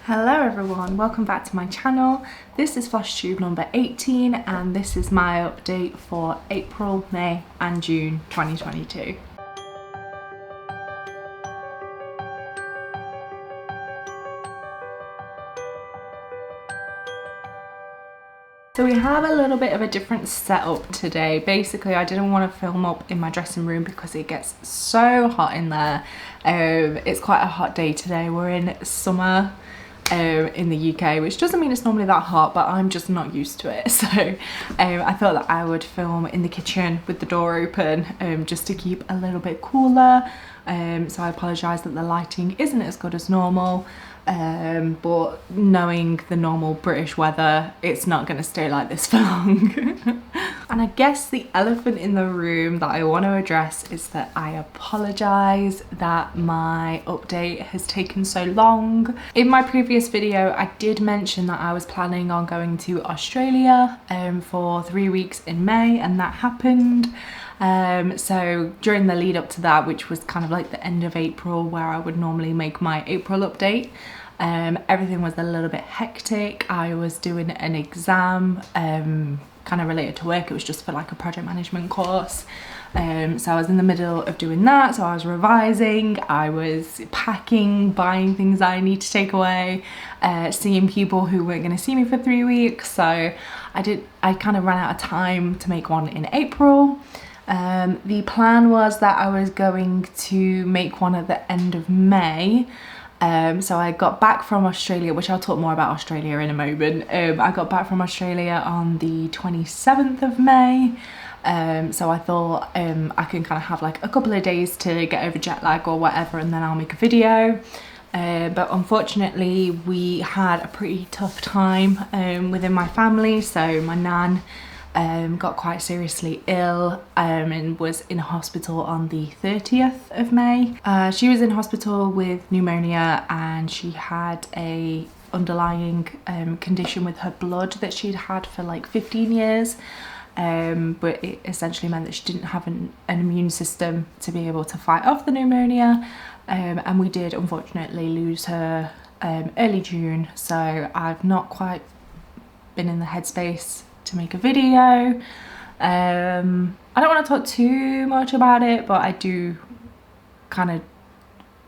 Hello everyone, welcome back to my channel. This is FlossTube number 18 and this is my update for April, May and June 2022. So we have a little bit of a different setup today. Basically, I didn't want to film up in my dressing room because it gets so hot in there. It's quite a hot day today. We're in summer in the UK, which doesn't mean it's normally that hot, but I'm just not used to it. So I thought that I would film in the kitchen with the door open just to keep a little bit cooler. So I apologise that the lighting isn't as good as normal. But knowing the normal British weather, it's not going to stay like this for long. And I guess the elephant in the room that I want to address is that I apologise that my update has taken so long. In my previous video I did mention that I was planning on going to Australia for 3 weeks in May, and that happened. So during the lead up to that, which was kind of like the end of April where I would normally make my April update, everything was a little bit hectic. I was doing an exam kind of related to work. It was just for like a project management course. So I was in the middle of doing that, so I was revising, I was packing, buying things that I need to take away, seeing people who weren't going to see me for 3 weeks. So I kind of ran out of time to make one in April. The plan was that I was going to make one at the end of May. So I got back from Australia, which I'll talk more about Australia in a moment. I got back from Australia on the 27th of May. So I thought I can kind of have like a couple of days to get over jet lag or whatever, and then I'll make a video. But unfortunately we had a pretty tough time within my family. So my nan got quite seriously ill and was in hospital on the 30th of May. She was in hospital with pneumonia, and she had a underlying condition with her blood that she'd had for like 15 years. But it essentially meant that she didn't have an immune system to be able to fight off the pneumonia. And we did unfortunately lose her early June. So I've not quite been in the headspace to make a video. I don't want to talk too much about it, but I do kind of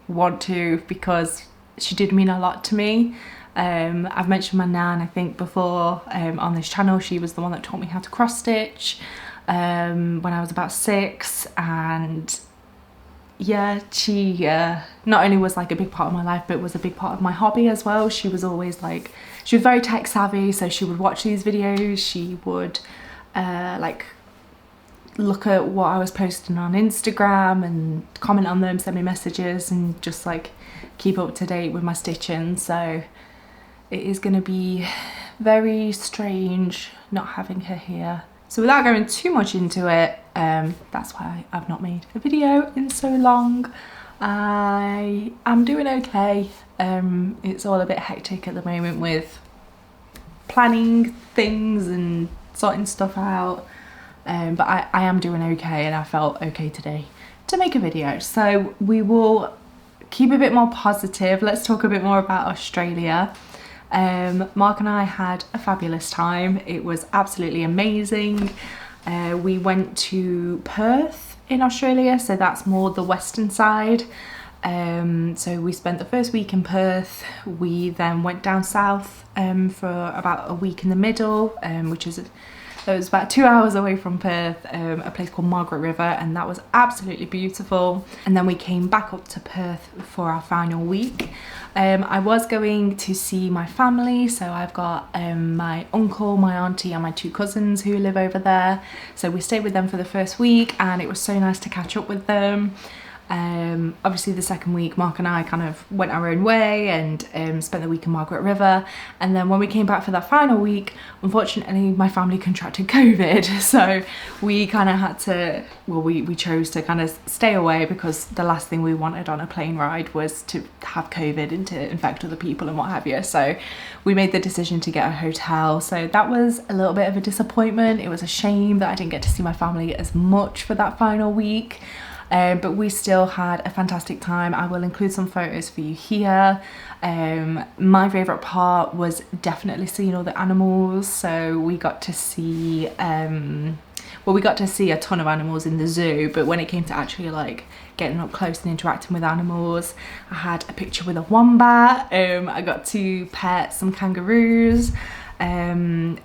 want to because she did mean a lot to me. I've mentioned my nan, I think, before on this channel. She was the one that taught me how to cross stitch when I was about 6, and yeah, she not only was like a big part of my life, but was a big part of my hobby as well. She was always like, she was very tech savvy, so she would watch these videos, she would like look at what I was posting on Instagram and comment on them, send me messages, and just like keep up to date with my stitching. So it is going to be very strange not having her here. So without going too much into it, that's why I've not made a video in so long. I am doing okay. It's all a bit hectic at the moment with planning things and sorting stuff out, but I am doing okay, and I felt okay today to make a video. So we will keep a bit more positive. Let's talk a bit more about Australia. Mark and I had a fabulous time. It was absolutely amazing. We went to Perth in Australia, so that's more the western side. So we spent the first week in Perth. We then went down south for about a week in the middle, which is it was about 2 hours away from Perth, a place called Margaret River, and that was absolutely beautiful. And then we came back up to Perth for our final week. I was going to see my family, so I've got my uncle, my auntie and my 2 cousins who live over there. So we stayed with them for the first week, and it was so nice to catch up with them. Obviously the second week Mark and I kind of went our own way and spent the week in Margaret River, and then when we came back for that final week, unfortunately my family contracted COVID, so we kind of had to, well, we chose to kind of stay away because the last thing we wanted on a plane ride was to have COVID and to infect other people and what have you. So we made the decision to get a hotel. So that was a little bit of a disappointment. It was a shame that I didn't get to see my family as much for that final week. but we still had a fantastic time. I will include some photos for you here. My favourite part was definitely seeing all the animals. So we got to see well, we got to see a ton of animals in the zoo, but when it came to actually like getting up close and interacting with animals, I had a picture with a wombat. I got to pet some kangaroos, and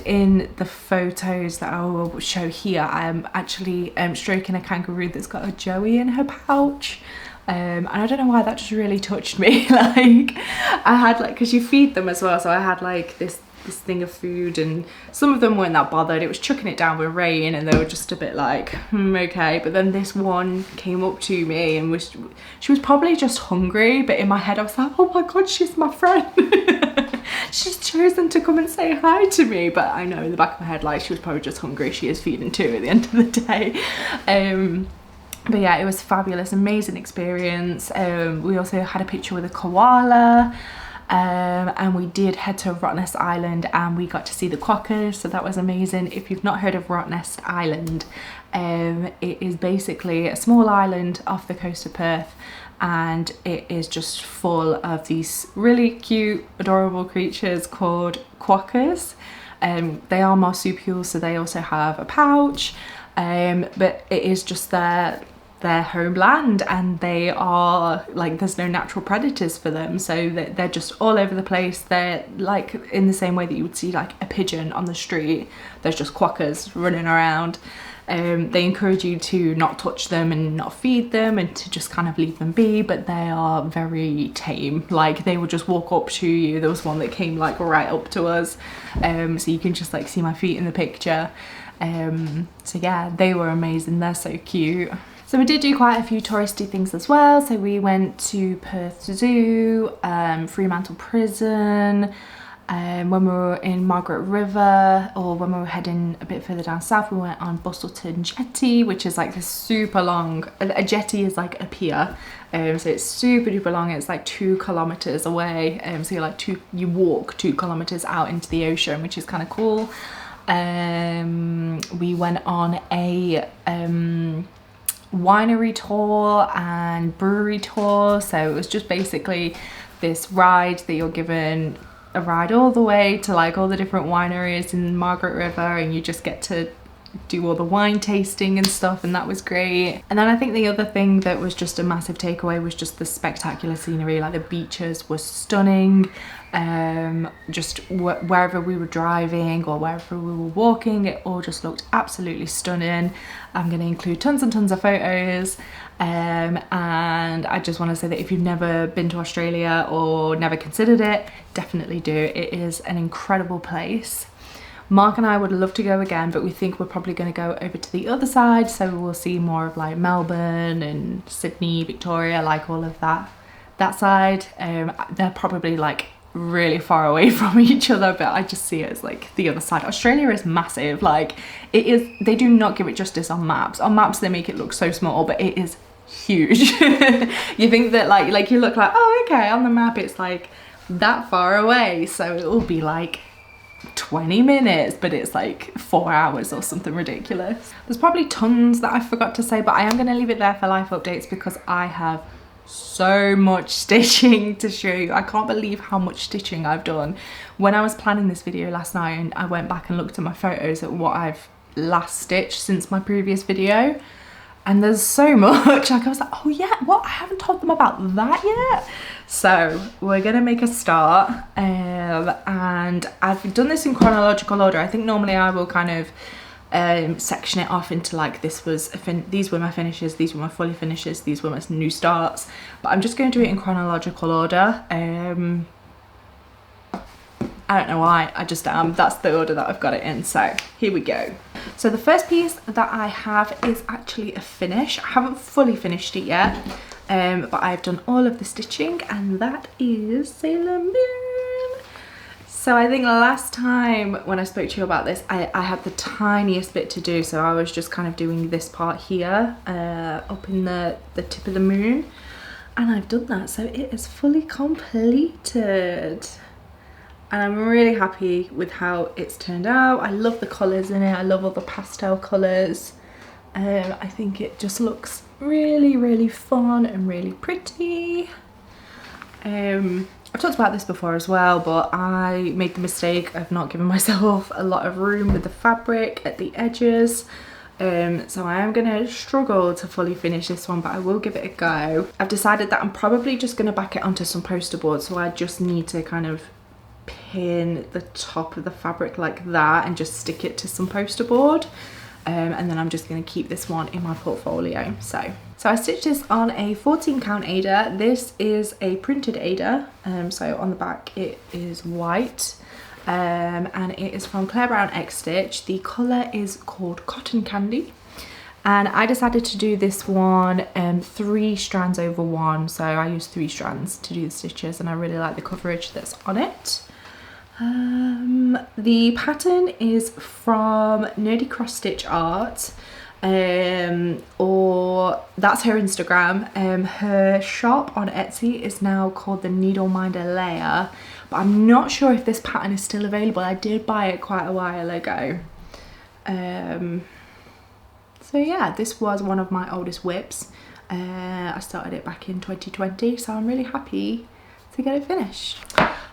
in the photos that I will show here, I'm actually stroking a kangaroo that's got a joey in her pouch. And I don't know why that just really touched me. Like I had like, because you feed them as well, so I had like this thing of food, and some of them weren't that bothered. It was chucking it down with rain and they were just a bit like okay. But then this one came up to me and she was probably just hungry, but in my head I was like, oh my god, she's my friend. She's chosen to come and say hi to me. But I know in the back of my head, like, she was probably just hungry. She is feeding too at the end of the day. But yeah, it was fabulous, amazing experience. We also had a picture with a koala. And we did head to Rottnest Island and we got to see the quokkas, so that was amazing. If you've not heard of Rottnest Island, it is basically a small island off the coast of Perth, and it is just full of these really cute, adorable creatures called quokkas. They are marsupials, so they also have a pouch, but it is just their homeland, and they are like, there's no natural predators for them, so they're just all over the place. They're like in the same way that you would see like a pigeon on the street, there's just quokkas running around. They encourage you to not touch them and not feed them and to just kind of leave them be, but they are very tame. Like they will just walk up to you. There was one that came like right up to us, so you can just like see my feet in the picture. So yeah, they were amazing. They're so cute. So we did do quite a few touristy things as well. So we went to Perth Zoo, Fremantle Prison, when we were in Margaret River, or when we were heading a bit further down south, we went on Bustleton Jetty, which is like this super long, a jetty is like a pier, so it's super duper long. It's like 2 kilometers away, so you're like you walk 2 kilometers out into the ocean, which is kind of cool. We went on a winery tour and brewery tour, so it was just basically this ride that you're given a ride all the way to like all the different wineries in Margaret River, and you just get to do all the wine tasting and stuff, and that was great. And then I think the other thing that was just a massive takeaway was just the spectacular scenery. Like the beaches were stunning. Just wherever we were driving or wherever we were walking, it all just looked absolutely stunning. I'm going to include tons and tons of photos, and I just want to say that if you've never been to Australia or never considered it, definitely do. It is an incredible place. Mark and I would love to go again, but we think we're probably going to go over to the other side, so we'll see more of like Melbourne and Sydney, Victoria, like all of that side. They're probably like really far away from each other, but I just see it as like the other side. Australia is massive. Like it is, they do not give it justice on maps. On maps they make it look so small, but it is huge. You think that like you look like, oh okay, on the map it's like that far away, so it will be like 20 minutes, but it's like 4 hours or something ridiculous. There's probably tons that I forgot to say, but I am going to leave it there for life updates because I have so much stitching to show you. I can't believe how much stitching I've done. When I was planning this video last night and I went back and looked at my photos at what I've last stitched since my previous video, and there's so much. Like I was like, oh yeah, what? I haven't told them about that yet. So we're gonna make a start, and I've done this in chronological order. I think normally I will kind of section it off into like, these were my finishes, these were my fully finishes, these were my new starts, but I'm just going to do it in chronological order. I don't know why, I just am. That's the order that I've got it in, so here we go. So the first piece that I have is actually a finish. I haven't fully finished it yet, but I've done all of the stitching, and that is Sailor Moon. So I think last time when I spoke to you about this, I had the tiniest bit to do, so I was just kind of doing this part here, up in the tip of the moon, and I've done that, so it is fully completed. And I'm really happy with how it's turned out. I love the colours in it. I love all the pastel colours. I think it just looks really fun and really pretty. I've talked about this before as well, but I made the mistake of not giving myself a lot of room with the fabric at the edges. So I am gonna struggle to fully finish this one, but I will give it a go. I've decided that I'm probably just gonna back it onto some poster board, so I just need to kind of pin the top of the fabric like that and just stick it to some poster board. And then I'm just going to keep this one in my portfolio. So I stitched this on a 14 count Aida. This is a printed Aida, so on the back it is white, and it is from Claire Brown X Stitch. The colour is called Cotton Candy, and I decided to do this one 3 strands over 1, so I used 3 strands to do the stitches, and I really like the coverage that's on it. The pattern is from Nerdy Cross Stitch Art, or that's her Instagram. Her shop on Etsy is now called the Needleminder Layer, but I'm not sure if this pattern is still available. I did buy it quite a while ago. So yeah, this was one of my oldest whips. I started it back in 2020, so I'm really happy to get it finished.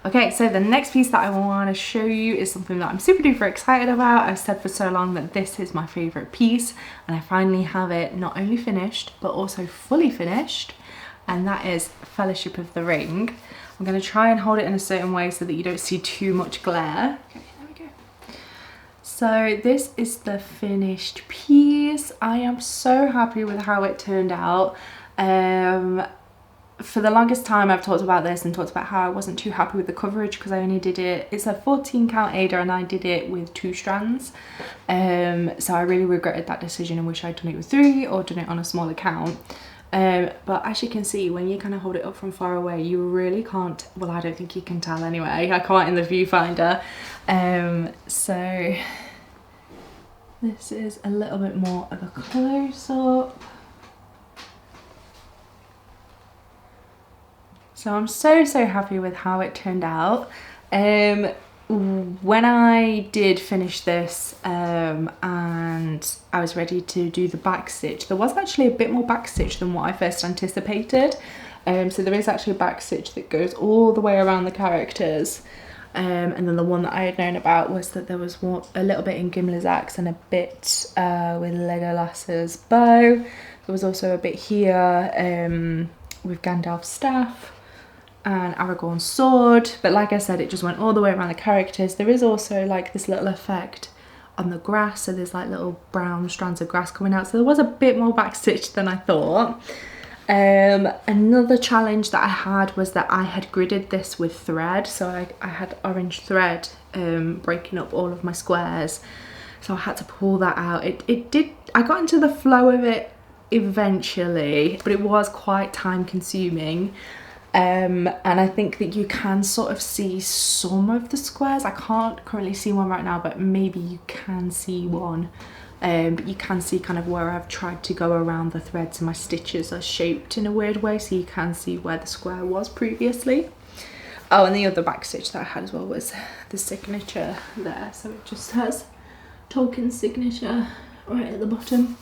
Okay, so the next piece that I want to show you is something that I'm super duper excited about. I've said for so long that this is my favourite piece, and I finally have it not only finished but also fully finished, and that is Fellowship of the Ring. I'm going to try and hold it in a certain way so that you don't see too much glare. Okay, there we go. So this is the finished piece. I am so happy with how it turned out. For the longest time I've talked about this and talked about how I wasn't too happy with the coverage because I only did it, it's a 14 count Aida and I did it with 2 strands. So I really regretted that decision and wish I'd done it with 3 or done it on a smaller count. But as you can see, when you kind of hold it up from far away, you really can't, well, I don't think you can tell anyway, I can't in the viewfinder. So this is a little bit more of a close-up. So I'm so happy with how it turned out. When I did finish this and I was ready to do the back stitch, there was actually a bit more back stitch than what I first anticipated. So there is actually a back stitch that goes all the way around the characters. And then the one that I had known about was that there was a little bit in Gimli's axe and a bit with Legolas's bow. There was also a bit here with Gandalf's staff and Aragorn's sword, but like I said, it just went all the way around the characters. There is also like this little effect on the grass, so there's like little brown strands of grass coming out, so there was a bit more backstitch than I thought. Another challenge that I had was that I had gridded this with thread, so I had orange thread breaking up all of my squares, so I had to pull that out. I got into the flow of it eventually, but it was quite time consuming. And I think that you can sort of see some of the squares. I can't currently see one right now, but maybe you can see one. But you can see kind of where I've tried to go around the threads, and my stitches are shaped in a weird way, so you can see where the square was previously. Oh, and the other back stitch that I had as well was the signature there, so it just has Tolkien's signature right at the bottom.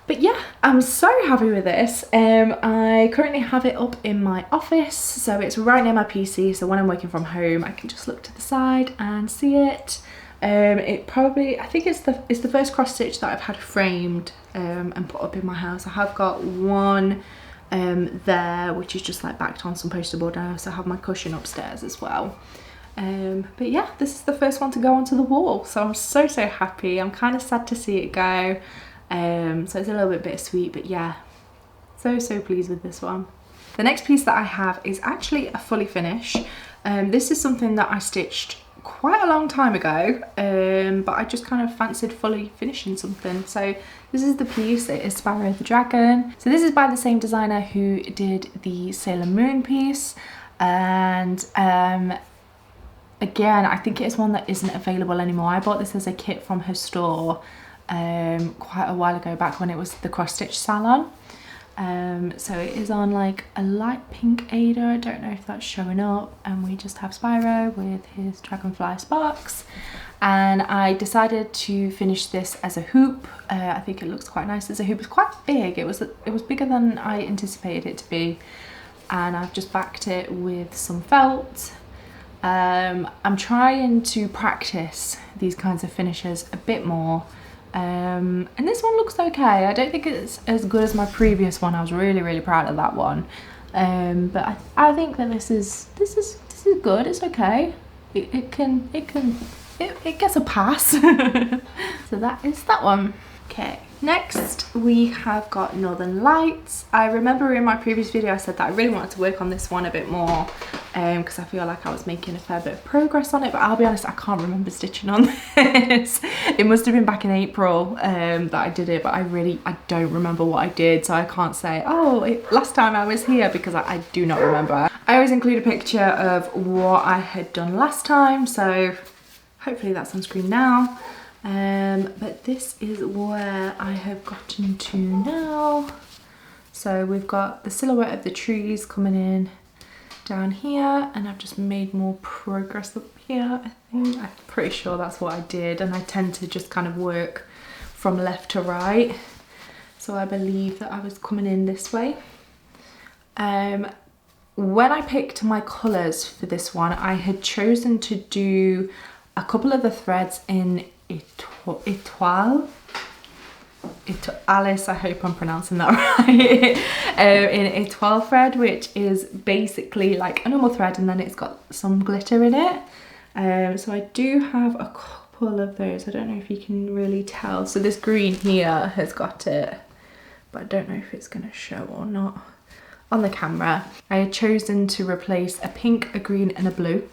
But yeah, I'm so happy with this. I currently have it up in my office, so it's right near my PC, so when I'm working from home I can just look to the side and see it. I think it's the first cross stitch that I've had framed and put up in my house. I have got one there which is just like backed on some poster board, and I also have my cushion upstairs as well. But yeah, this is the first one to go onto the wall, so I'm so happy. I'm kind of sad to see it go. So it's a little bit bittersweet, but yeah, so pleased with this one. The next piece that I have is actually a fully finish. This is something that I stitched quite a long time ago, but I just kind of fancied fully finishing something. So this is the piece. It is Sparrow the Dragon. So this is by the same designer who did the Sailor Moon piece, and again, I think it is one that isn't available anymore. I bought this as a kit from her store quite a while ago, back when it was the cross stitch salon. So it is on like a light pink Aida, I don't know if that's showing up, and we just have Spyro with his dragonfly sparks, and I decided to finish this as a hoop. I think it looks quite nice as a hoop. It's quite big. It was bigger than I anticipated it to be, and I've just backed it with some felt. I'm trying to practice these kinds of finishes a bit more, and this one looks okay. I don't think it's as good as my previous one. I was really proud of that one, but I think that this is good. It's okay. It gets a pass. So that is that one. Okay, next we have got Northern Lights. I remember in my previous video I said that I really wanted to work on this one a bit more, because I feel like I was making a fair bit of progress on it, but I'll be honest, I can't remember stitching on this. It must have been back in April that I did it, but I don't remember what I did, so I can't say, oh, last time I was here, because I do not remember. I always include a picture of what I had done last time, so hopefully that's on screen now. But this is where I have gotten to now. So we've got the silhouette of the trees coming in down here, and I've just made more progress up here, I think. I'm pretty sure that's what I did, and I tend to just kind of work from left to right. So I believe that I was coming in this way. When I picked my colours for this one, I had chosen to do a couple of the threads in Alice, I hope I'm pronouncing that right. In étoile thread, which is basically like a normal thread, and then it's got some glitter in it. So I do have a couple of those. I don't know if you can really tell. So this green here has got it, but I don't know if it's going to show or not on the camera. I had chosen to replace a pink, a green and a blue.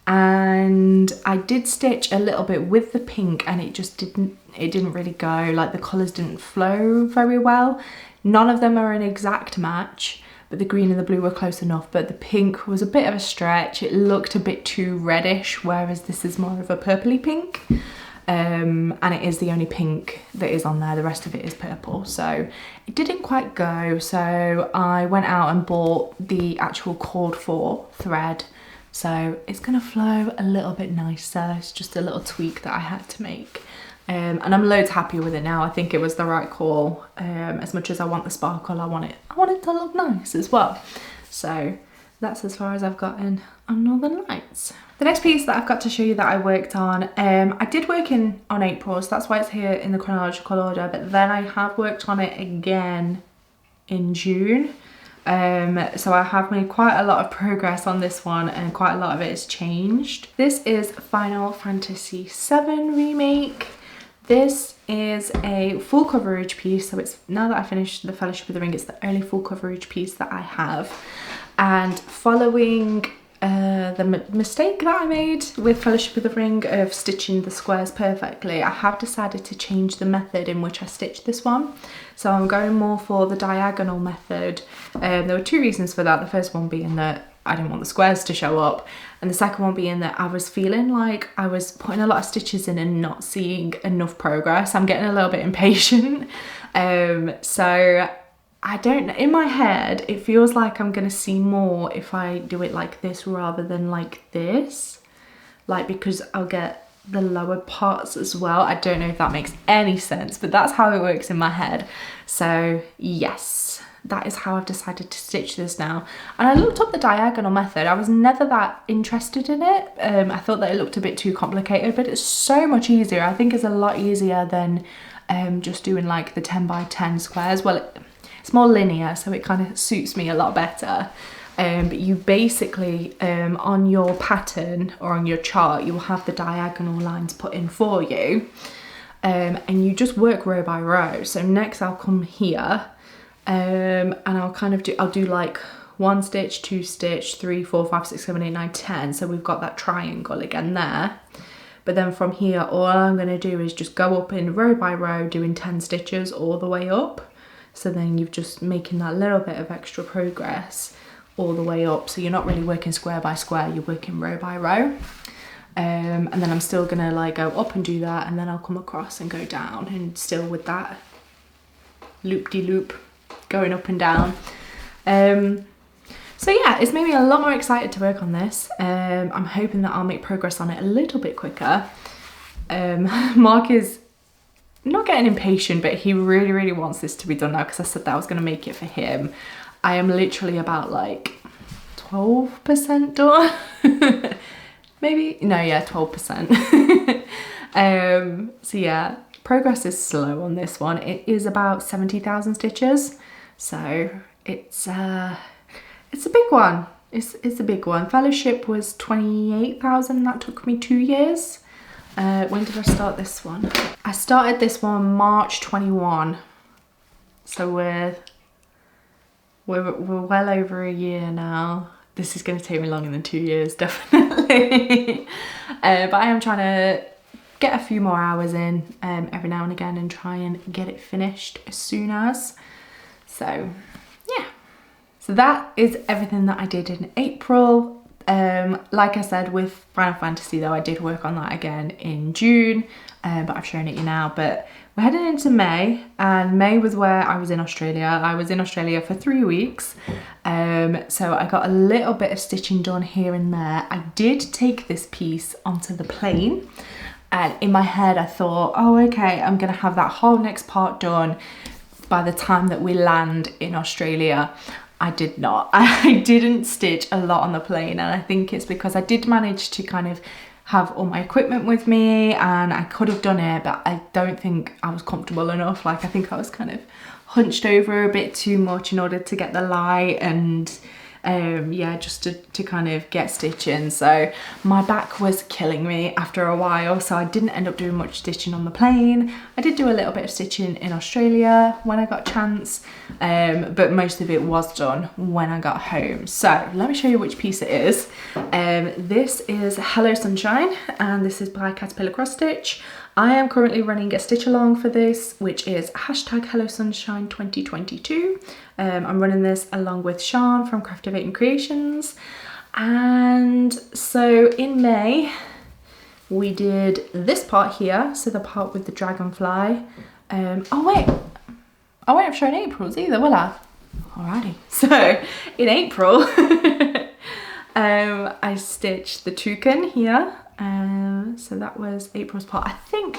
And I did stitch a little bit with the pink, and it didn't really go, like the colours didn't flow very well. None of them are an exact match, but the green and the blue were close enough, but the pink was a bit of a stretch. It looked a bit too reddish, whereas this is more of a purpley pink. And it is the only pink that is on there, the rest of it is purple, so it didn't quite go. So I went out and bought the actual called for thread. So it's gonna flow a little bit nicer. It's just a little tweak that I had to make. And I'm loads happier with it now. I think it was the right call. As much as I want the sparkle, I want it to look nice as well. So that's as far as I've gotten on Northern Lights. The next piece that I've got to show you that I worked on, I did work on April, so that's why it's here in the chronological order, but then I have worked on it again in June. So I have made quite a lot of progress on this one, and quite a lot of it has changed. This is Final Fantasy VII Remake. This is a full coverage piece, so it's, now that I finished the Fellowship of the Ring, it's the only full coverage piece that I have. And following the mistake that I made with Fellowship of the Ring of stitching the squares perfectly, I have decided to change the method in which I stitched this one. So I'm going more for the diagonal method. There were two reasons for that. The first one being that I didn't want the squares to show up, and the second one being that I was feeling like I was putting a lot of stitches in and not seeing enough progress. I'm getting a little bit impatient. So I don't know, in my head it feels like I'm gonna see more if I do it like this rather than like this, like, because I'll get the lower parts as well. I don't know if that makes any sense, but that's how it works in my head. So yes, that is how I've decided to stitch this now. And I looked up the diagonal method. I was never that interested in it. I thought that it looked a bit too complicated, but it's so much easier. I think it's a lot easier than just doing like the 10 by 10 squares. Well, it's more linear, so it kind of suits me a lot better. But you basically, on your pattern or on your chart, you will have the diagonal lines put in for you. And you just work row by row. So next I'll come here, and I'll kind of do like 1 stitch, 2 stitch, 3, 4, 5, 6, 7, 8, 9, 10. So we've got that triangle again there. But then from here, all I'm gonna do is just go up in row by row, doing 10 stitches all the way up. So then you're just making that little bit of extra progress all the way up. So you're not really working square by square, you're working row by row. And then I'm still gonna like go up and do that, and then I'll come across and go down, and still with that loop-de-loop going up and down. So yeah, it's made me a lot more excited to work on this. I'm hoping that I'll make progress on it a little bit quicker. Mark is not getting impatient, but he really wants this to be done now because I said that I was going to make it for him. I am literally about like 12% done. Maybe, no, yeah, 12%. So yeah, progress is slow on this one. It is about 70,000 stitches. So it's a big one. It's a big one. Fellowship was 28,000. That took me 2 years. When did I start this one? I started this one March 21. So we're well over a year now. This is going to take me longer than 2 years, definitely. But I am trying to get a few more hours in every now and again and try and get it finished as soon as. So yeah. So that is everything that I did in April. Like I said, with Final Fantasy though, I did work on that again in June, but I've shown it you now. But we're heading into May, and May was where I was in Australia. I was in Australia for 3 weeks, so I got a little bit of stitching done here and there. I did take this piece onto the plane, and in my head I thought, oh okay, I'm gonna have that whole next part done by the time that we land in Australia. I did not. I didn't stitch a lot on the plane, and I think it's because I did manage to kind of have all my equipment with me, and I could have done it, but I don't think I was comfortable enough. Like I think I was kind of hunched over a bit too much in order to get the light, and yeah, just to kind of get stitching. So my back was killing me after a while, so I didn't end up doing much stitching on the plane. I did do a little bit of stitching in Australia when I got a chance, but most of it was done when I got home. So let me show you which piece it is. This is Hello Sunshine, and this is by Caterpillar Cross Stitch. I am currently running a stitch along for this, which is hashtag Hello Sunshine 2022. I'm running this along with Sean from Craftivating Creations. And so in May, we did this part here. So the part with the dragonfly. Oh wait, I won't have shown April's either, will I? Alrighty. So in April, I stitched the toucan here. So that was April's part. I think,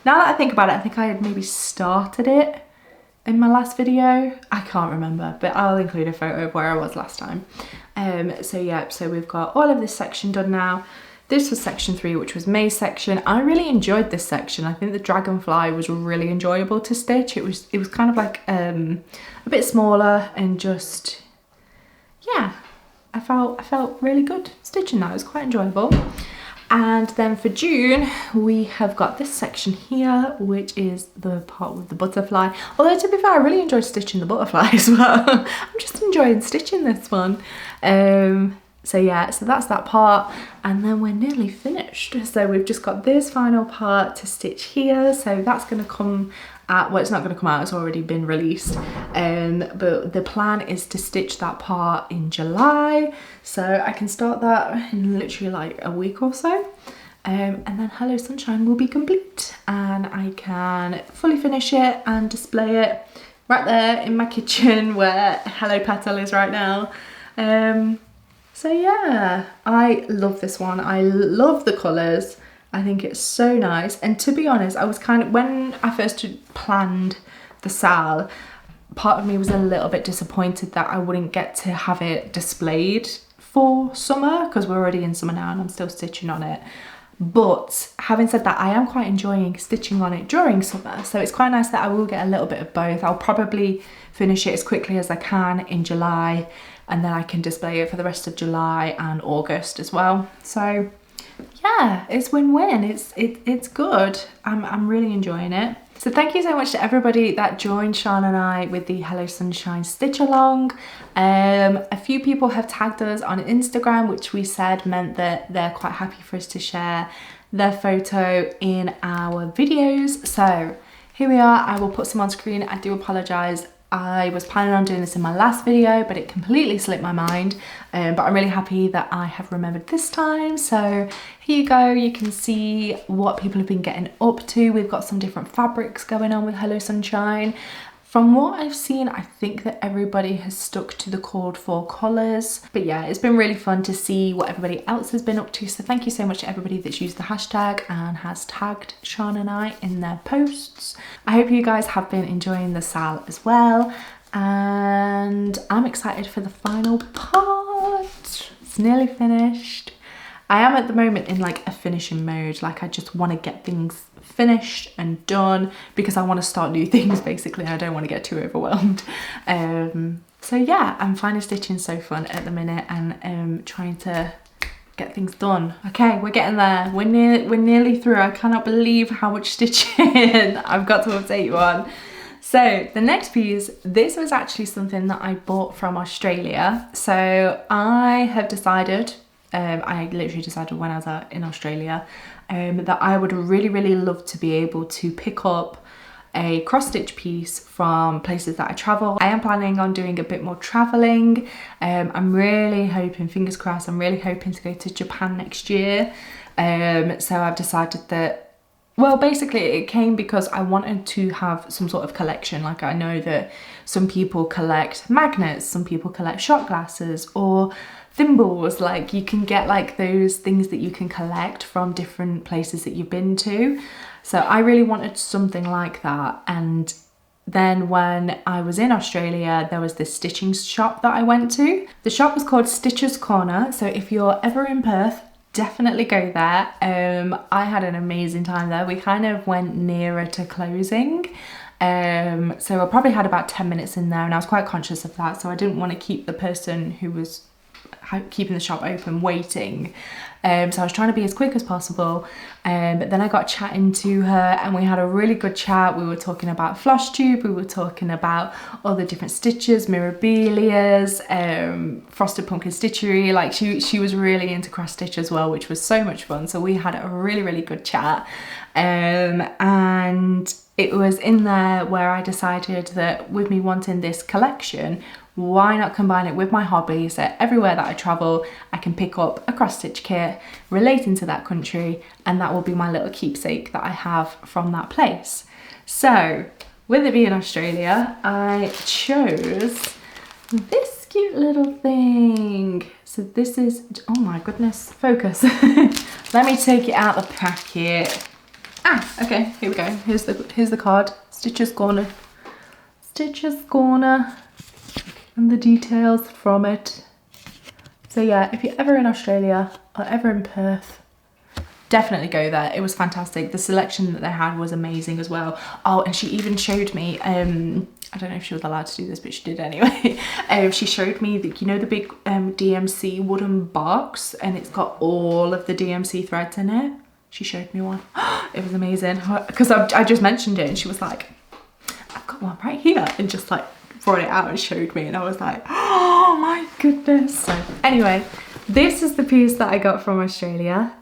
now that I think about it, I think I had maybe started it in my last video. I can't remember, but I'll include a photo of where I was last time. So yeah, so we've got all of this section done now. This was section 3, which was May's section. I really enjoyed this section. I think the dragonfly was really enjoyable to stitch. It was kind of like a bit smaller, and just, yeah, I felt really good stitching that. It was quite enjoyable. And then for June, we have got this section here, which is the part with the butterfly. Although to be fair, I really enjoyed stitching the butterfly as well. I'm just enjoying stitching this one. So yeah, so that's that part, and then we're nearly finished. So we've just got this final part to stitch here. So that's gonna come out, well, it's not gonna come out, it's already been released. But the plan is to stitch that part in July. So I can start that in literally like a week or so. And then Hello Sunshine will be complete, and I can fully finish it and display it right there in my kitchen where Hello Petal is right now. So yeah, I love this one. I love the colours. I think it's so nice. And to be honest, I was kind of, when I first planned the sal, part of me was a little bit disappointed that I wouldn't get to have it displayed for summer, because we're already in summer now and I'm still stitching on it. But having said that, I am quite enjoying stitching on it during summer, so it's quite nice that I will get a little bit of both. I'll probably finish it as quickly as I can in July, and then I can display it for the rest of July and August as well. So yeah, it's win-win. It's good. I'm really enjoying it. So thank you so much to everybody that joined Sean and I with the Hello Sunshine stitch along. A few people have tagged us on Instagram, which we said meant that they're quite happy for us to share their photo in our videos. So here we are. I will put some on screen. I do apologise. I was planning on doing this in my last video, but it completely slipped my mind. But I'm really happy that I have remembered this time. So here you go. You can see what people have been getting up to. We've got some different fabrics going on with Hello Sunshine. From what I've seen, I think that everybody has stuck to the called for colours. But yeah, it's been really fun to see what everybody else has been up to. So thank you so much to everybody that's used the hashtag and has tagged Sean and I in their posts. I hope you guys have been enjoying the sal as well. And I'm excited for the final part. It's nearly finished. I am at the moment in like a finishing mode. Like I just want to get things finished and done because I want to start new things basically. I don't want to get too overwhelmed. So yeah, I'm finding stitching so fun at the minute and trying to get things done. Okay, we're getting there. We're nearly through. I cannot believe how much stitching I've got to update you on. So the next piece, this was actually something that I bought from Australia. So I have decided, I literally decided when I was in Australia that I would really love to be able to pick up a cross stitch piece from places that I travel. I am planning on doing a bit more traveling. I'm really hoping, fingers crossed, I'm really hoping to go to Japan next year. So I've decided that, well, basically it came because I wanted to have some sort of collection. Like I know that some people collect magnets, some people collect shot glasses or thimbles. Like you can get like those things that you can collect from different places that you've been to. So I really wanted something like that. And then when I was in Australia, there was this stitching shop that I went to. The shop was called Stitcher's Corner. So if you're ever in Perth, definitely go there. I had an amazing time there. We kind of went nearer to closing. So I probably had about 10 minutes in there and I was quite conscious of that. So I didn't want to keep the person who was keeping the shop open waiting. So I was trying to be as quick as possible. But then I got chatting to her and we had a really good chat. We were talking about FlossTube, we were talking about all the different stitches, Mirabilias, Frosted Pumpkin Stitchery. Like she was really into cross stitch as well, which was so much fun. So we had a really good chat. And it was in there where I decided that with me wanting this collection, why not combine it with my hobby, so everywhere that I travel I can pick up a cross stitch kit relating to that country, and that will be my little keepsake that I have from that place. So with it being Australia, I chose this cute little thing. So this is, oh my goodness, focus. Let me take it out of the packet. Okay, here we go. Here's the card. Stitcher's Corner. Stitcher's Corner. And the details from it. So yeah, if you're ever in Australia or ever in Perth, definitely go there. It was fantastic. The selection that they had was amazing as well. Oh, and she even showed me, I don't know if she was allowed to do this, but she did anyway. She showed me the, you know, the big DMC wooden box, and it's got all of the DMC threads in it. She showed me one. It was amazing because I just mentioned it and she was like, I've got one right here, and just like brought it out and showed me, and I was like, oh my goodness. So anyway, this is the piece that I got from Australia.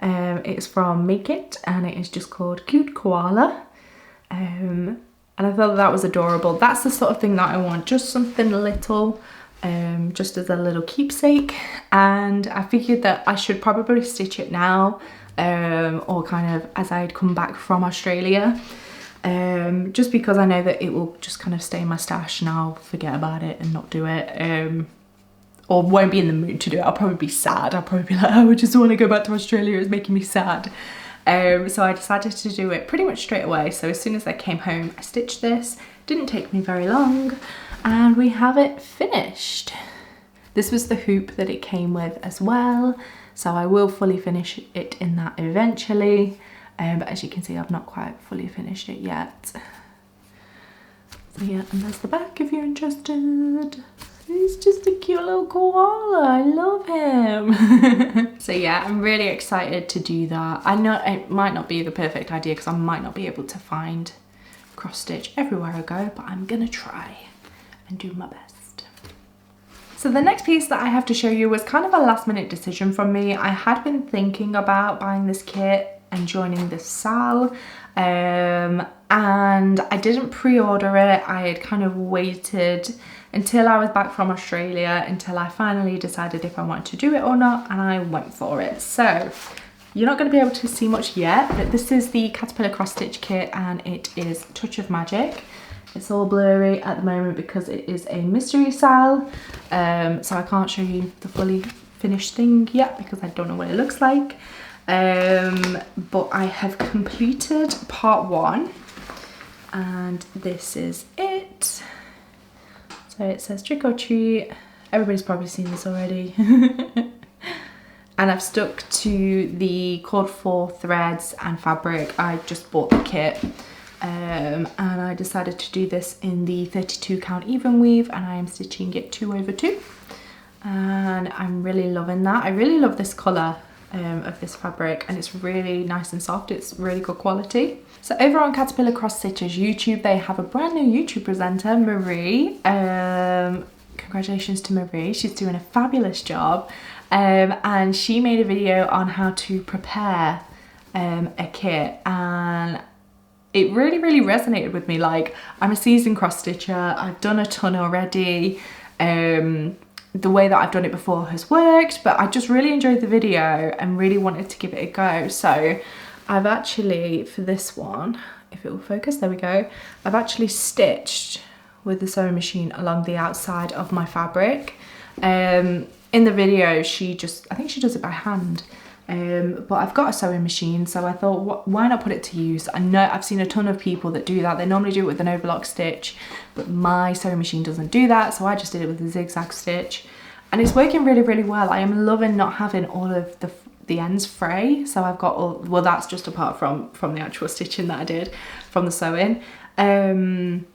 It's from Make It and it is just called Cute Koala. And I thought that was adorable. That's the sort of thing that I want, just something little, just as a little keepsake. And I figured that I should probably stitch it now, or kind of as I'd come back from Australia. Just because I know that it will just kind of stay in my stash and I'll forget about it and not do it, or won't be in the mood to do it. I'll probably be sad. I'll probably be like, oh, I just want to go back to Australia, it's making me sad. So I decided to do it pretty much straight away. So as soon as I came home, I stitched this. Didn't take me very long and we have it finished. This was the hoop that it came with as well, so I will fully finish it in that eventually. But as you can see, I've not quite fully finished it yet. So yeah, and there's the back if you're interested. He's just a cute little koala. I love him. So yeah, I'm really excited to do that. I know it might not be the perfect idea because I might not be able to find cross stitch everywhere I go, but I'm gonna try and do my best. So the next piece that I have to show you was kind of a last minute decision from me. I had been thinking about buying this kit and joining the sal, and I didn't pre-order it. I had kind of waited until I was back from Australia until I finally decided if I wanted to do it or not, and I went for it. So you're not going to be able to see much yet, but this is the Caterpillar cross stitch kit and it is Touch of Magic. It's all blurry at the moment because it is a mystery sale, so I can't show you the fully finished thing yet because I don't know what it looks like. But I have completed part 1 and this is it. So it says trick or treat. Everybody's probably seen this already. And I've stuck to the cord 4 threads and fabric. I just bought the kit. And I decided to do this in the 32 count even weave, and I am stitching it 2/2, and I'm really loving that. I really love this colour of this fabric, and it's really nice and soft. It's really good quality. So over on Caterpillar Cross Stitches YouTube, they have a brand new YouTube presenter, Marie. Congratulations to Marie, she's doing a fabulous job, and she made a video on how to prepare a kit, and it really resonated with me. Like, I'm a seasoned cross stitcher, I've done a ton already. The way that I've done it before has worked, but I just really enjoyed the video and really wanted to give it a go. So I've actually, for this one, if it will focus, there we go, I've actually stitched with the sewing machine along the outside of my fabric. In the video, I think she does it by hand. But I've got a sewing machine, so I thought, why not put it to use? I know I've seen a ton of people that do that. They normally do it with an overlock stitch, but my sewing machine doesn't do that, so I just did it with a zigzag stitch, and it's working really well. I am loving not having all of the ends fray, so I've got all, well, that's just apart from the actual stitching that I did from the sewing. I'm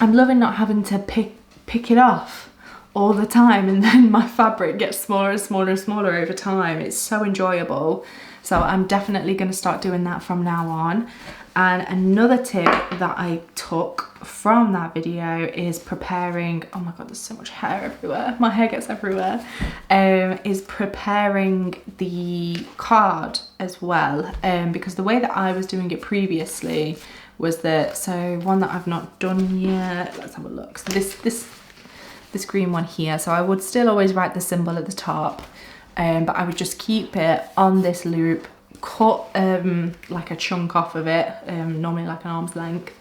loving not having to pick it off all the time, and then my fabric gets smaller and smaller over time. It's so enjoyable. So I'm definitely going to start doing that from now on. And another tip that I took from that video is preparing, oh my god, there's so much hair everywhere, my hair gets everywhere, is preparing the card as well, because the way that I was doing it previously was that, so one that I've not done yet, let's have a look. So this green one here, so I would still always write the symbol at the top, but I would just keep it on this loop, cut like a chunk off of it, normally like an arm's length,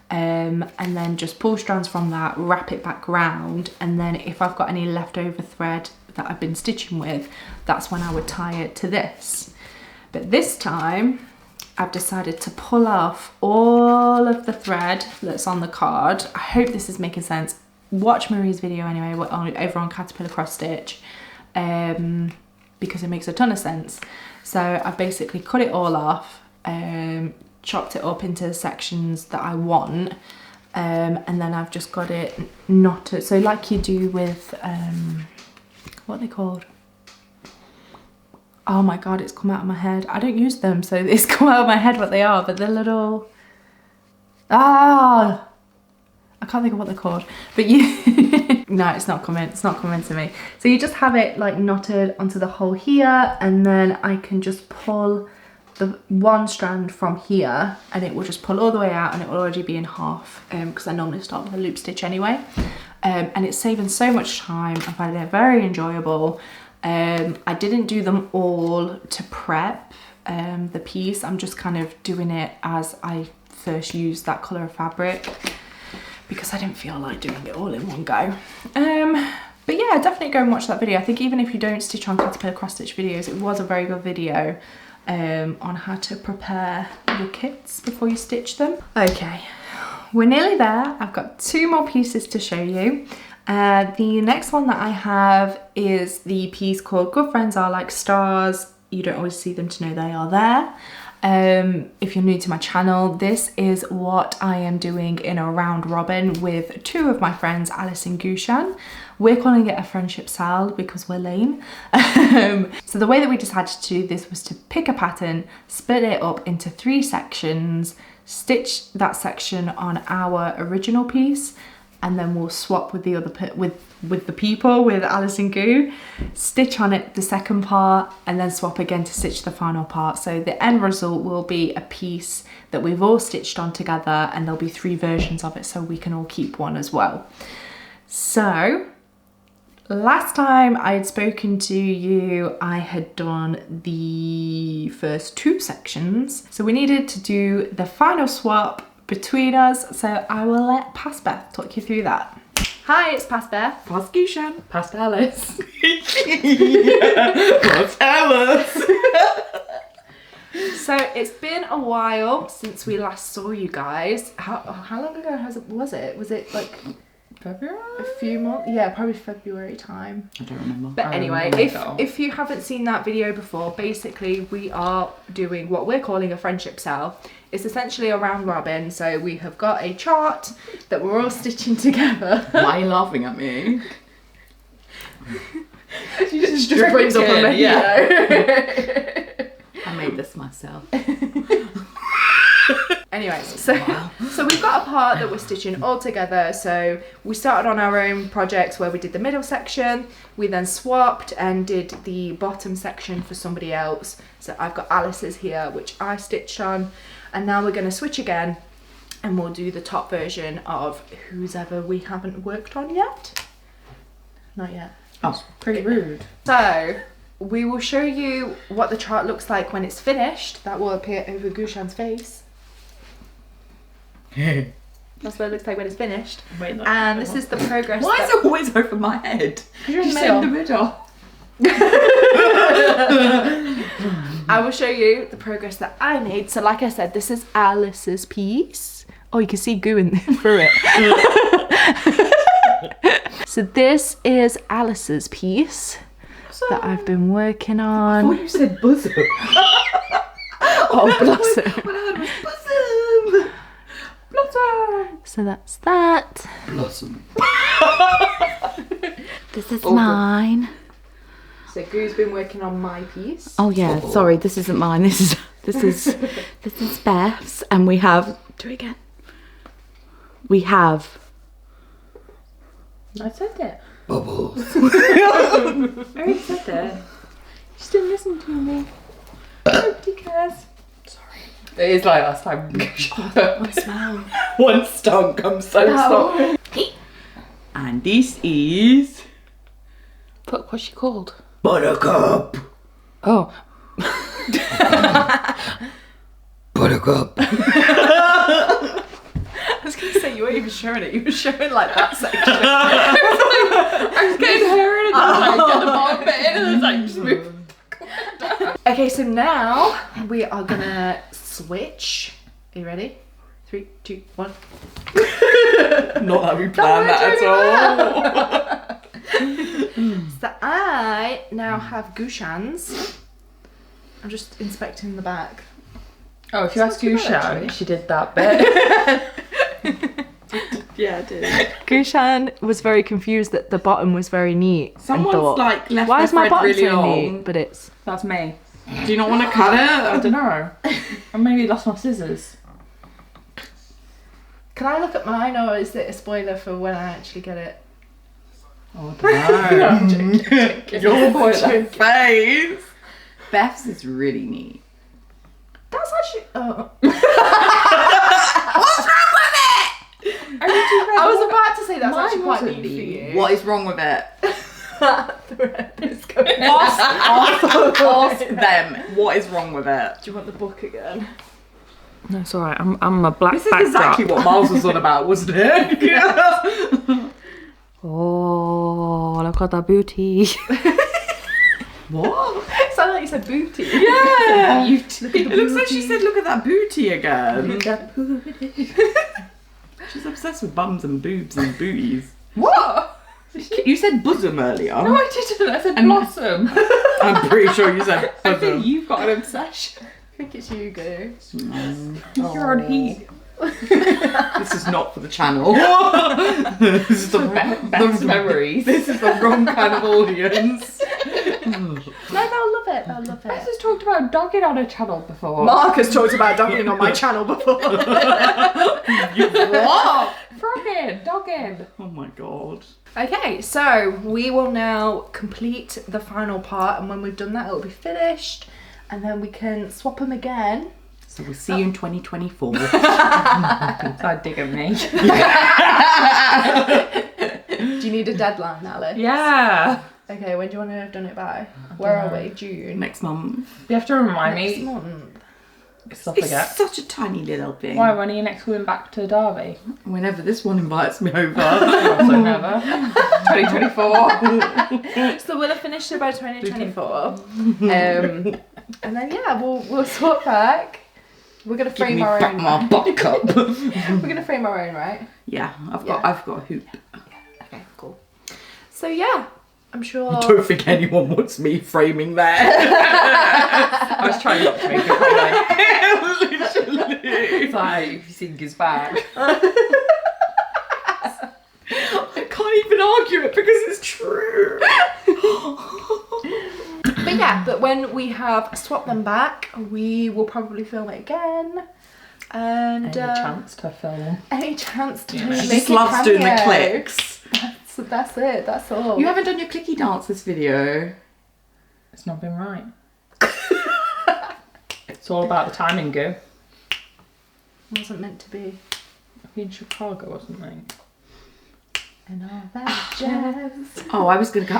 and then just pull strands from that, wrap it back round, and then if I've got any leftover thread that I've been stitching with, that's when I would tie it to this. But this time I've decided to pull off all of the thread that's on the card. I hope this is making sense. Watch Marie's video anyway over on Caterpillar Cross Stitch, because it makes a ton of sense. So I've basically cut it all off, chopped it up into sections that I want, and then I've just got it knotted. So like you do with, what are they called? Oh my god, it's come out of my head. I don't use them, so it's come out of my head what they are, but they're little, I can't think of what they're called, but you, no, it's not coming to me. So you just have it like knotted onto the hole here, and then I can just pull the one strand from here, and it will just pull all the way out, and it will already be in half, because I normally start with a loop stitch anyway. And it's saving so much time. I find it very enjoyable. I didn't do them all to prep the piece. I'm just kind of doing it as I first used that colour of fabric, because I didn't feel like doing it all in one go. But yeah, definitely go and watch that video. I think even if you don't stitch on Caterpillar Cross Stitch videos, it was a very good video on how to prepare your kits before you stitch them. Okay, we're nearly there. I've got 2 more pieces to show you. The next one that I have is the piece called Good Friends Are Like Stars. You don't always see them to know they are there. If you're new to my channel, this is what I am doing in a round robin with 2 of my friends, Alice and Gushan. We're calling it a friendship sal because we're lame. So the way that we decided to do this was to pick a pattern, split it up into 3 sections, stitch that section on our original piece, and then we'll swap with the other with the people, with Alice and Goo, stitch on it the second part, and then swap again to stitch the final part. So the end result will be a piece that we've all stitched on together, and there'll be 3 versions of it, so we can all keep one as well. So last time I had spoken to you, I had done the first 2 sections. So we needed to do the final swap between us. So I will let Past Beth talk you through that. Hi, it's Past Beth. Past Gushan. Past Alice. Past Alice. So it's been a while since we last saw you guys. How long ago was it? Was it like February? a few months? Yeah, probably February time. I don't remember. But anyway, if you haven't seen that video before, basically we are doing what we're calling a friendship cell. It's essentially a round robin. So we have got a chart that we're all stitching together. Why are you laughing at me? She just brings up a menu. Yeah. I made this myself. Anyways, so we've got a part that we're stitching all together. So we started on our own projects where we did the middle section. We then swapped and did the bottom section for somebody else. So I've got Alice's here, which I stitched on. And now we're going to switch again and we'll do the top version of whose ever we haven't worked on yet. Not yet. Oh, pretty rude. So we will show you what the chart looks like when it's finished. That will appear over Gushan's face. That's what it looks like when it's finished. Wait, and this is the progress. Why is it always over my head? Because you're in the middle. I will show you the progress that I made. So like I said, this is Alice's piece. Oh, you can see goo in through it. So this is Alice's piece that I've been working on. I thought you said bosom. Oh, blossom. What I heard was bosom. Blossom. So that's that. Blossom. This is mine. So Goo's been working on my piece. Oh yeah, sorry, this isn't mine. This is Beth's, and we have. Do it again. We have. I said it. Bubbles. I already said it. You just didn't listen to me. Nobody cares. Sorry. It is like last time. I smell. One stunk. I'm so sorry. And this is But what's she called? Buttercup. Oh. Buttercup. I was going to say, you weren't even showing it. You were showing like that section. I was getting her in and I was like, get the bottom bit in and it's like, just move. Okay, so now we are going to switch. Are you ready? 3, 2, 1. Not that we planned that at all. So I now have Gushan's. I'm just inspecting the back. Oh, if you ask Gushan, she did that bit. Yeah, I did. Gushan was very confused that the bottom was very neat. Someone's thought, like left why their is my thread bottom really so long. neat? But it's. That's me. Do you not want to cut it? I don't know. I maybe lost my scissors. Can I look at mine, or is it a spoiler for when I actually get it? Oh, I don't know. Your boiler face. Beth's is really neat. That's actually. Oh. What's wrong with it? I was about to say that's Mine actually quite wasn't neat for you. What is wrong with it? That thread is going. Ask them what is wrong with it. Do you want the book again? No, it's alright. I'm a black This is backdrop. exactly what Miles was on about, wasn't it? Oh, look at that beauty. What? It sounded like you said booty. Yeah. Beauty. It looks like she said, look at that booty again. Look at booty. She's obsessed with bums and boobs and booties. What? You said bosom earlier. No, I didn't. I said blossom. I'm pretty sure you said I think bosom. you've got an obsession. I think it's you, Goo. You're on heat. This is not for the channel. This is the Best memories. This is the wrong kind of audience. No, they'll love it. They'll love Beth it. has talked about dogging on a channel before. Mark has talked about dogging on my channel before. What? Frogging, dogging. Oh my god. Okay, so we will now complete the final part, and when we've done that, it'll be finished, and then we can swap them again. So we'll see you in 2024. I dig at me. Do you need a deadline, Ali? Yeah. Okay, when do you want to have done it by? Where are we? June? Next month. You have to remind Next me. month. Stuff I It's get. such a tiny little thing. Why, when are you next going back to Derby? Whenever this one invites me over. Also never. 2024. So we'll have finished it by 2024. And then yeah, we'll swap back. We're gonna Give frame me our back own. my buttercup. We're gonna frame our own, right? Yeah, I've got a hoop. Okay, cool. So yeah, I'm sure. I don't think anyone wants me framing that. I was trying not to make it Literally. It's like, if you think his back. I can't even argue it because it's true. But yeah, but when we have swapped them back, we will probably film it again. And Any chance to film? any chance to She make just a loves doing the cameo. clicks. That's it. That's all. You haven't done your clicky dance this video. It's not been right. It's all about the timing, Goo. Wasn't meant to be. In Chicago or something. And all that jazz. Oh, I was gonna go.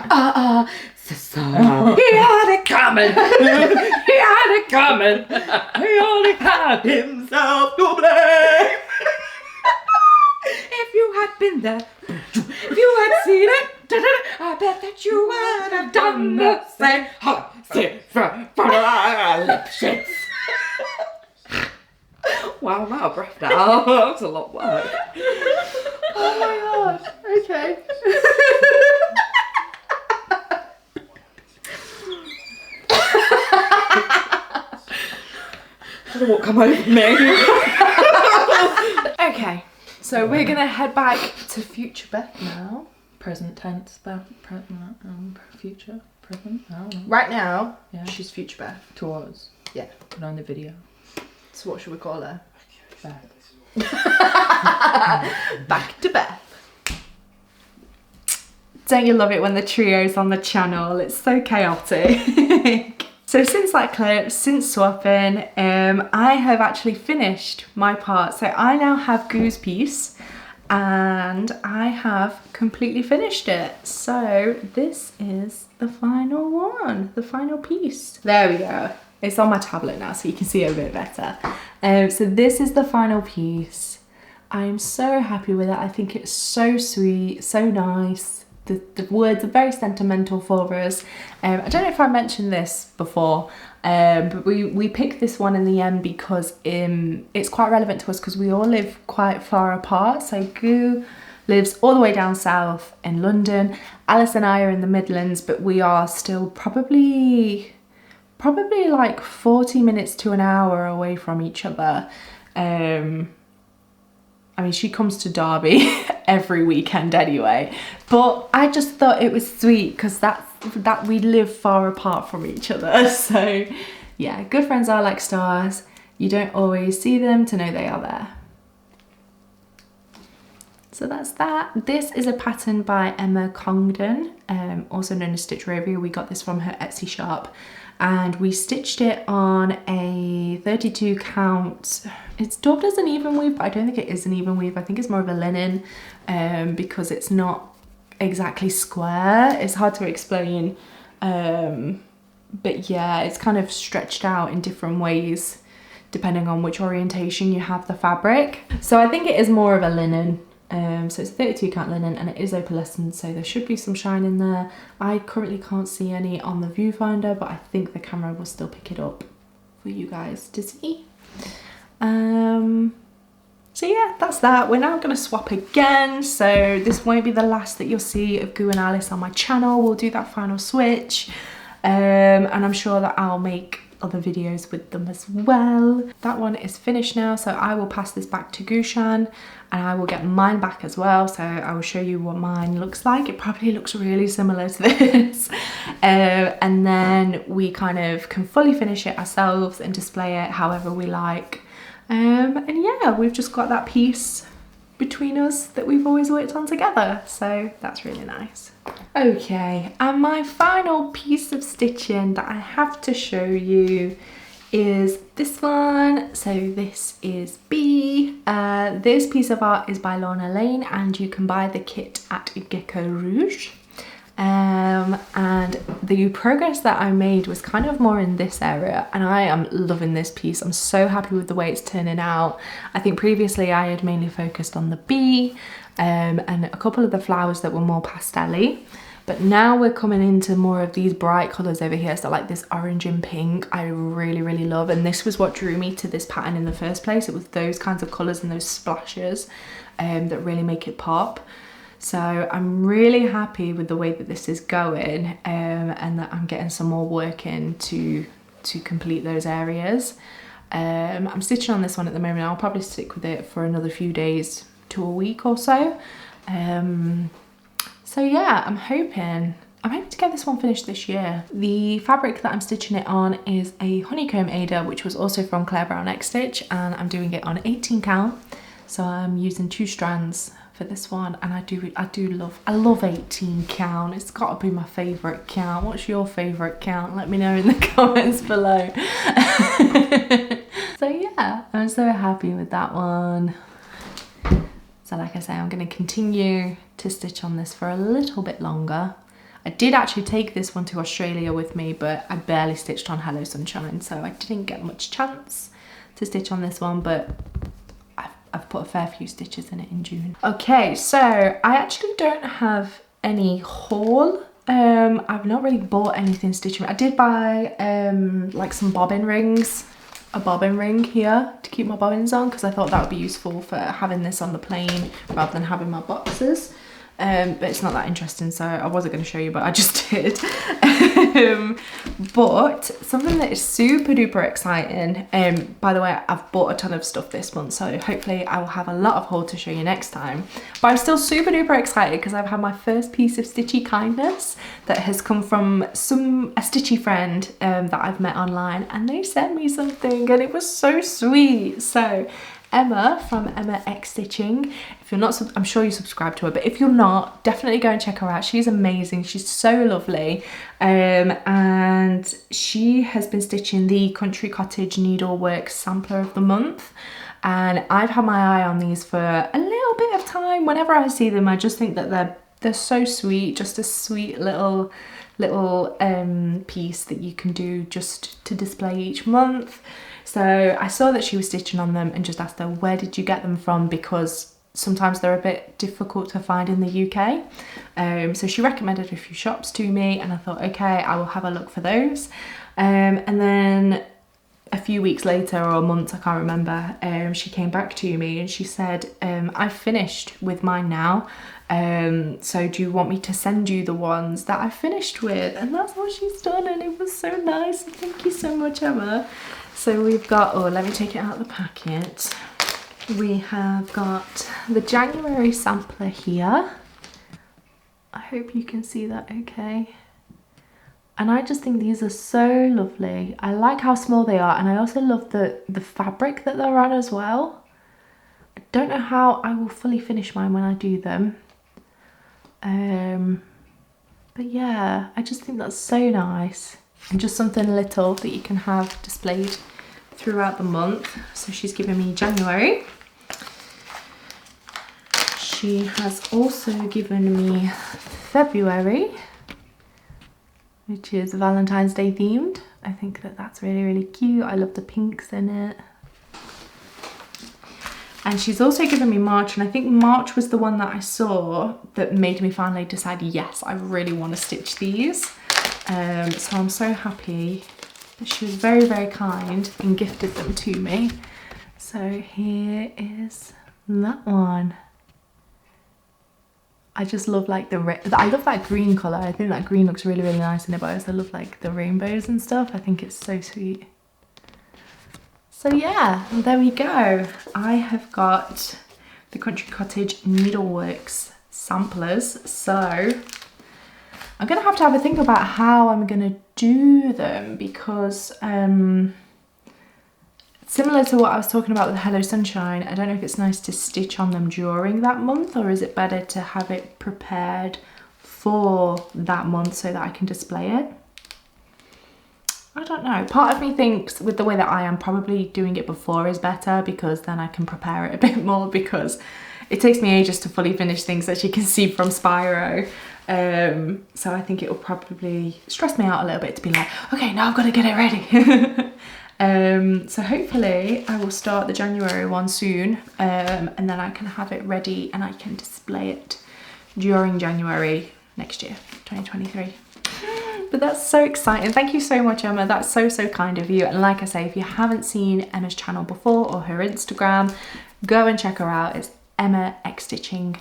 So he had it coming. He had it coming. He only had himself to blame. If you had been there, if you had seen it, I bet that you would have done the same. Lip shits. Wow, I'm out of breath now. That was a lot of work. Oh my gosh. Okay. I don't know what come over me. Okay. So we're gonna head back to future Beth now. Present tense, future, present, I don't know. Right now, Yeah. she's future Beth. To us. Yeah. Put on the video. So what should we call her? Beth. Back to Beth. Don't you love it when the trio's on the channel? It's so chaotic. So since that clip, since swapping, I have actually finished my part. So I now have Goo's piece and I have completely finished it. So this is the final one, the final piece. There we go. It's on my tablet now so you can see it a bit better. So this is the final piece. I am so happy with it. I think it's so sweet, so nice. The words are very sentimental for us. I don't know if I mentioned this before, but we picked this one in the end because it's quite relevant to us because we all live quite far apart. So Goo lives all the way down south in London. Alice and I are in the Midlands, but we are still probably like 40 minutes to an hour away from each other. I mean, she comes to Derby every weekend anyway, but I just thought it was sweet because that we live far apart from each other. So yeah, good friends are like stars. You don't always see them to know they are there. So that's that. This is a pattern by Emma Congdon, also known as Stitch Rovia. We got this from her Etsy shop. And we stitched it on a 32 count. It's dubbed as an even weave, but I don't think it is an even weave. I think it's more of a linen because it's not exactly square. It's hard to explain. But yeah, it's kind of stretched out in different ways depending on which orientation you have the fabric. So I think it is more of a linen. So it's 32 count linen and it is opalescent, so there should be some shine in there. I currently can't see any on the viewfinder, but I think the camera will still pick it up for you guys to see. So yeah, that's that. We're now going to swap again, so this won't be the last that you'll see of Goo and Alice on my channel. We'll do that final switch, and I'm sure that I'll make other videos with them as well. That one is finished now, so I will pass this back to Gushan and I will get mine back as well, so I will show you what mine looks like. It probably looks really similar to this. And then we kind of can fully finish it ourselves and display it however we like. And yeah, we've just got that piece between us that we've always worked on together, so that's really nice. Okay, and my final piece of stitching that I have to show you is this one. So this is B. This piece of art is by Lorna Lane and you can buy the kit at Gecko Rouge. And the progress that I made was kind of more in this area, and I am loving this piece. I'm so happy with the way it's turning out. I think previously I had mainly focused on the bee and a couple of the flowers that were more pastel-y, but now we're coming into more of these bright colours over here. So like this orange and pink I really love, and this was what drew me to this pattern in the first place. It was those kinds of colours and those splashes that really make it pop. So I'm really happy with the way that this is going, and that I'm getting some more work in to complete those areas. I'm stitching on this one at the moment. I'll probably stick with it for another few days to a week or so. So yeah, I'm hoping to get this one finished this year. The fabric that I'm stitching it on is a honeycomb Ada, which was also from Claire Brown X Stitch, and I'm doing it on 18 count. So I'm using 2 strands for this one, and I love 18 count. It's got to be my favourite count. What's your favourite count? Let me know in the comments below. So yeah, I'm so happy with that one. So like I say, I'm going to continue to stitch on this for a little bit longer. I did actually take this one to Australia with me, but I barely stitched on Hello Sunshine, so I didn't get much chance to stitch on this one, but I've put a fair few stitches in it in June. Okay, so I actually don't have any haul. I've not really bought anything stitching. I did buy like some bobbin rings, a bobbin ring here to keep my bobbins on, because I thought that would be useful for having this on the plane rather than having my boxes. But it's not that interesting, so I wasn't going to show you, but I just did. But something that is super duper exciting, by the way, I've bought a ton of stuff this month, so hopefully I will have a lot of haul to show you next time. But I'm still super duper excited because I've had my first piece of stitchy kindness that has come from a stitchy friend that I've met online, and they sent me something and it was so sweet. So Emma from Emma X Stitching. If you're not, I'm sure you subscribe to her, but if you're not, definitely go and check her out. She's amazing. She's so lovely. And she has been stitching the Country Cottage Needlework Sampler of the Month. And I've had my eye on these for a little bit of time. Whenever I see them, I just think that they're so sweet. Just a sweet little piece that you can do just to display each month. So I saw that she was stitching on them and just asked her, where did you get them from? Because sometimes they're a bit difficult to find in the UK. So she recommended a few shops to me, and I thought, okay, I will have a look for those. And then a few weeks later, or a month, I can't remember, she came back to me and she said, I've finished with mine now. So do you want me to send you the ones that I finished with? And that's what she's done, and it was so nice. Thank you so much, Emma. So we've got, oh, let me take it out of the packet. We have got the January sampler here. I hope you can see that okay. And I just think these are so lovely. I like how small they are, and I also love the fabric that they're on as well. I don't know how I will fully finish mine when I do them. But yeah, I just think that's so nice. And just something little that you can have displayed throughout the month. So she's given me January. She has also given me February, which is Valentine's Day themed. I think that that's really cute. I love the pinks in it. And she's also given me March, and I think March was the one that I saw that made me finally decide, yes, I really want to stitch these. So I'm so happy that she was very kind and gifted them to me. So here is that one. I just love like I love that green colour. I think that green looks really nice in it, but I also love like the rainbows and stuff. I think it's so sweet. So yeah, there we go. I have got the Country Cottage Needleworks samplers. So I'm gonna have to have a think about how I'm gonna do them, because similar to what I was talking about with Hello Sunshine, I don't know if it's nice to stitch on them during that month, or is it better to have it prepared for that month so that I can display it? I don't know. Part of me thinks, with the way that I am, probably doing it before is better, because then I can prepare it a bit more, because it takes me ages to fully finish things, as you can see from Spyro. So I think it will probably stress me out a little bit to be like, okay, now I've got to get it ready. So hopefully I will start the January one soon, and then I can have it ready and I can display it during January next year, 2023. But that's so exciting. Thank you so much, Emma. That's so kind of you. And like I say, if you haven't seen Emma's channel before or her Instagram, go and check her out. It's Emma X Stitching,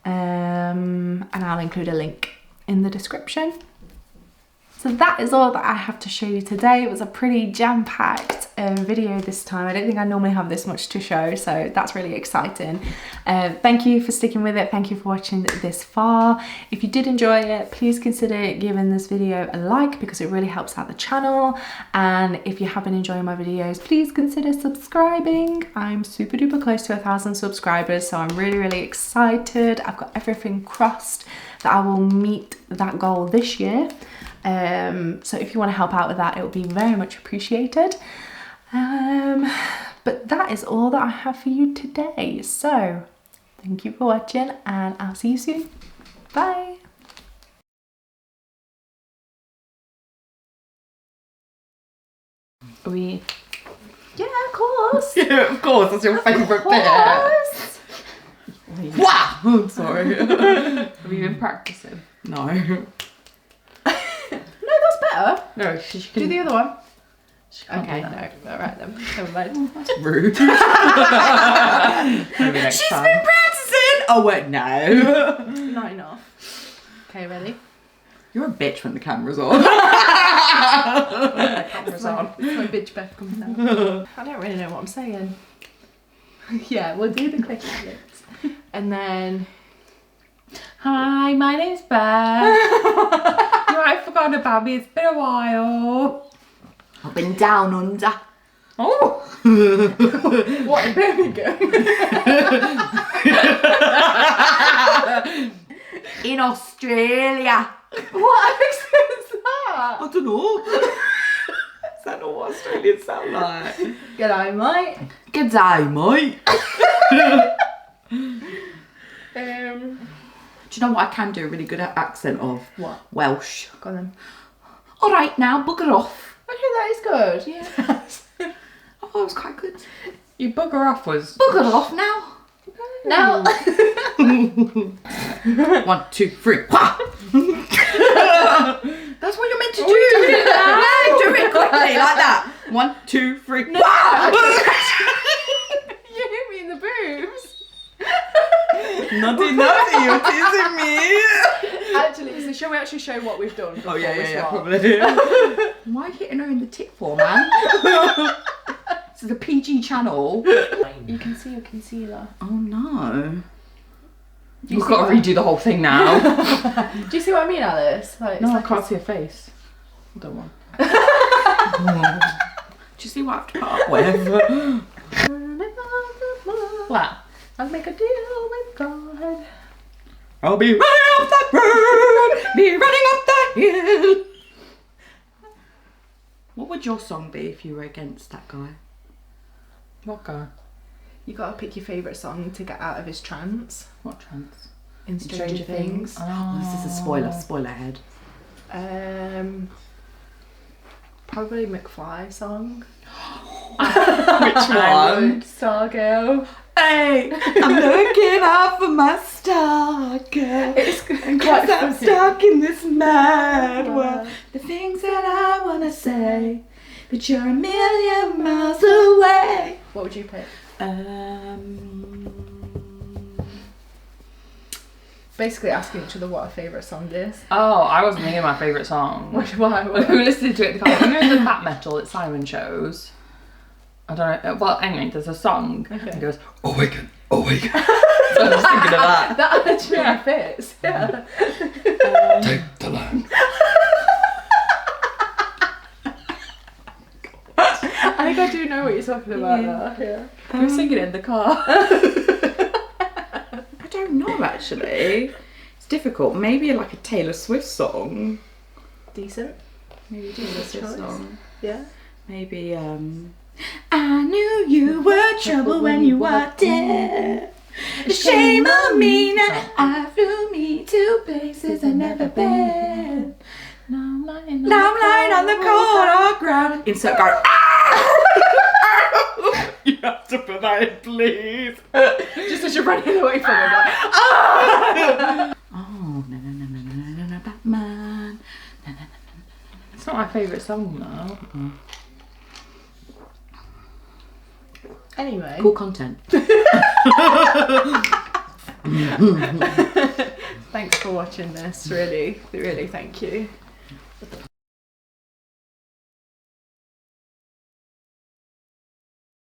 and I'll include a link in the description. So that is all that I have to show you today. It was a pretty jam-packed video this time. I don't think I normally have this much to show, so that's really exciting. Thank you for sticking with it. Thank you for watching this far. If you did enjoy it, please consider giving this video a like because it really helps out the channel. And if you have been enjoying my videos, please consider subscribing. I'm super duper close to 1,000 subscribers, so I'm really excited. I've got everything crossed that I will meet that goal this year. So if you want to help out with that, it would be very much appreciated. But that is all that I have for you today. So thank you for watching and I'll see you soon. Bye. Yeah, of course. Yeah, of course, that's your favourite bit. Wow! I'm sorry. Have you been practicing? No. No, that's better. No, she Do can the other one. can't Okay, do that. no. Alright then. Never mind. That's rude. Maybe next She's time. been practicing! Oh wait, no. Not enough. Okay, ready? You're a bitch when the camera's on. Camera's on. My bitch Beth comes out. I don't really know what I'm saying. Yeah, we'll do the clicky clips. And then... Hi, my name's Beth. You might have forgotten about me, it's been a while. I've been down under. Oh! What in Birmingham? In Australia. What accent's that? I don't know. Is that not what Australians sound like? G'day, mate. Good day, mate. Do you know what I can do a really good accent of? What? Welsh. Go on then. All right, now bugger off. Okay, that is good. Yeah. I thought it was quite good. You bugger off was... Bugger off now. Now. 1, 2, 3. Wah! That's what you're meant to do. do it now. No, do it quickly like that. 1, 2, 3. No. Wah! You hit me in the boobs. Naughty, you're teasing me. Actually, so shall we actually show what we've done? Oh yeah, before we swap? probably. Why are you hitting her in the tit for, man? This is a PG channel. You can see your concealer. Oh no. Do you We've see got to what- redo the whole thing now. Do you see what I mean, Alice? Like, it's No, I like can't see her face. Don't want. Do you see what I have to put up with? What? I'll make a deal with God. I'll be running up that road, be running up that hill. What would your song be if you were against that guy? What guy? You gotta pick your favourite song to get out of his trance What trance? in Stranger Things. Oh, this is a spoiler ahead. Probably McFly song. Which one? Stargirl. Hey, I'm looking out for my star girl. It's Cause quite I'm funny. stuck in this mad world. Wow. The things that I wanna say, but you're a million miles away. What would you pick? Basically asking each other what our favourite song is. Oh, I wasn't thinking my favourite song. Why? We were listening to it in the car. You know the fat metal that Simon chose? I don't know. Well, anyway, there's a song. Okay. It goes, Awaken, awaken. so I was thinking of that. That actually fits. Yeah. Take the land. I think I do know what you're talking about now. Yeah. We were singing it in the car. I don't know actually. It's difficult. Maybe like a Taylor Swift song. Decent. Maybe a Taylor Swift choice. song. Yeah. Maybe I knew you were trouble when you walked in. Shame on me now. I flew me to places I've never been. Now I'm lying on the cold ground. Insert go. You have to put that in, please. Just as you're running away from him, like, Oh, na Batman. It's not my favourite song though. Anyway. Cool content. Thanks for watching this, really, really thank you.